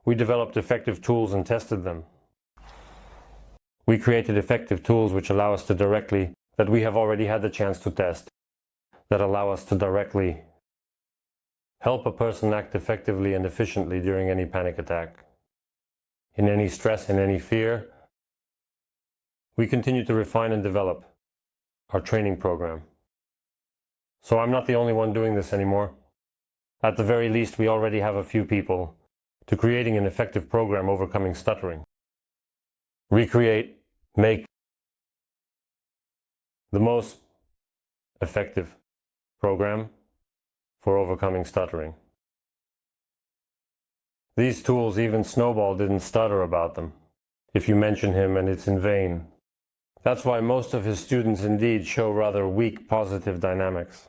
We developed effective tools and tested them. We created effective tools which allow us to directly, that we have already had the chance to test, that allow us to directly help a person act effectively and efficiently during any panic attack, in any stress, in any fear. We continue to refine and develop our training program. So I'm not the only one doing this anymore. At the very least, we already have a few people to creating an effective program overcoming stuttering. Recreate, make the most effective program for overcoming stuttering. These tools, even Snowball didn't stutter about them, if you mention him, and it's in vain. That's why most of his students indeed show rather weak positive dynamics.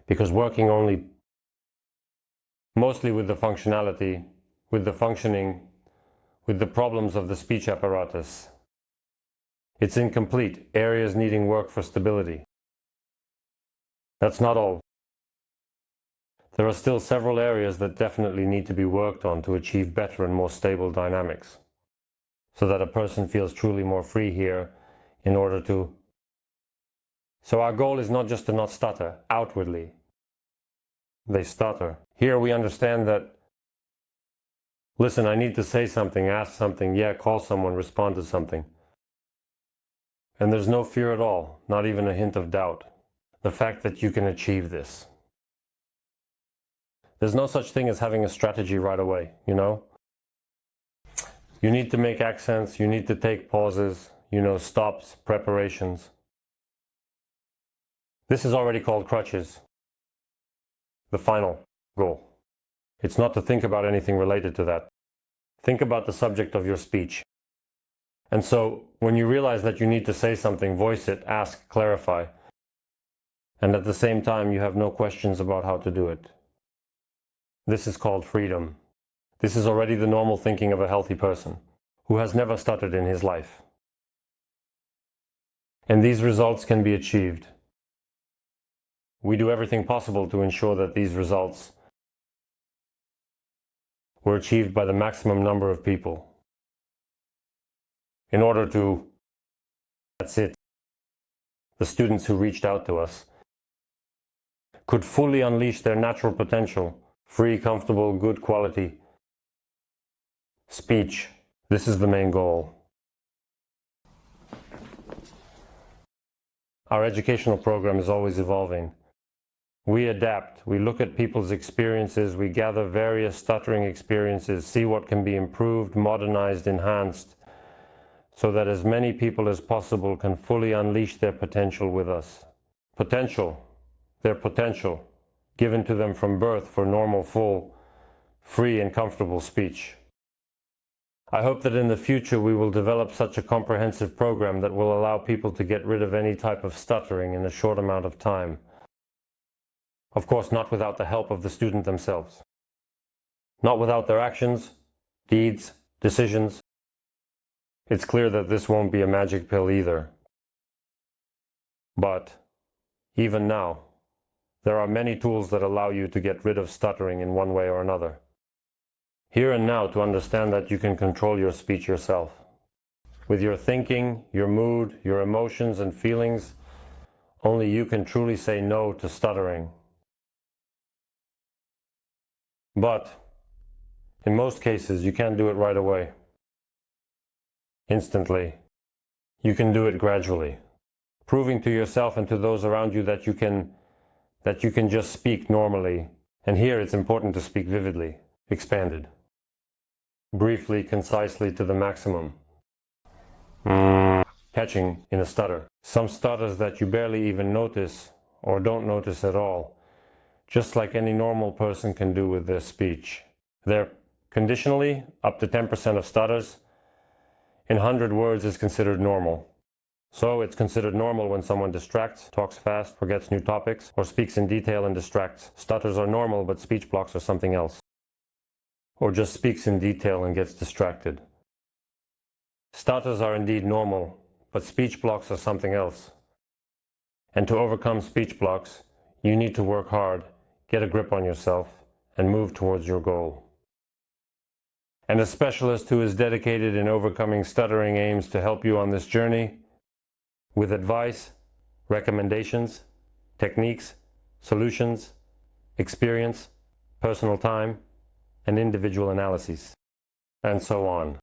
Because working mostly with the functionality, with the functioning, with the problems of the speech apparatus, it's incomplete, areas needing work for stability. That's not all. There are still several areas that definitely need to be worked on to achieve better and more stable dynamics, so that a person feels truly more free here in order to... So our goal is not just to not stutter outwardly. They stutter. Here we understand that, listen, I need to say something, ask something, yeah, call someone, respond to something. And there's no fear at all, not even a hint of doubt. The fact that you can achieve this. There's no such thing as having a strategy right away, you know? You need to make accents, you need to take pauses, stops, preparations. This is already called crutches. The final goal. It's not to think about anything related to that. Think about the subject of your speech. And so, when you realize that you need to say something, voice it, ask, clarify. And at the same time, you have no questions about how to do it. This is called freedom. This is already the normal thinking of a healthy person who has never stuttered in his life. And these results can be achieved. We do everything possible to ensure that these results were achieved by the maximum number of people. In order to, that's it, the students who reached out to us could fully unleash their natural potential, free, comfortable, good quality speech. This is the main goal. Our educational program is always evolving. We adapt, we look at people's experiences, we gather various stuttering experiences, see what can be improved, modernized, enhanced, so that as many people as possible can fully unleash their potential with us. Their potential, given to them from birth for normal, full, free and comfortable speech. I hope that in the future we will develop such a comprehensive program that will allow people to get rid of any type of stuttering in a short amount of time. Of course, not without the help of the student themselves. Not without their actions, deeds, decisions. It's clear that this won't be a magic pill either. But, even now, there are many tools that allow you to get rid of stuttering in one way or another. Here and now, to understand that you can control your speech yourself. With your thinking, your mood, your emotions and feelings, only you can truly say no to stuttering. But, in most cases, you can't do it right away. Instantly. You can do it gradually. Proving to yourself and to those around you that you can just speak normally. And here it's important to speak vividly, expanded. Briefly, concisely, to the maximum. Catching in a stutter. Some stutters that you barely even notice or don't notice at all. Just like any normal person can do with their speech. They're conditionally up to 10% of stutters in 100 words is considered normal. So it's considered normal when someone distracts, talks fast, forgets new topics, or speaks in detail and distracts. Stutters are normal, but speech blocks are something else. Or just speaks in detail and gets distracted. Stutters are indeed normal, but speech blocks are something else. And to overcome speech blocks, you need to work hard, get a grip on yourself, and move towards your goal. and a specialist who is dedicated in overcoming stuttering aims to help you on this journey with advice, recommendations, techniques, solutions, experience, personal time, and individual analyses, and so on.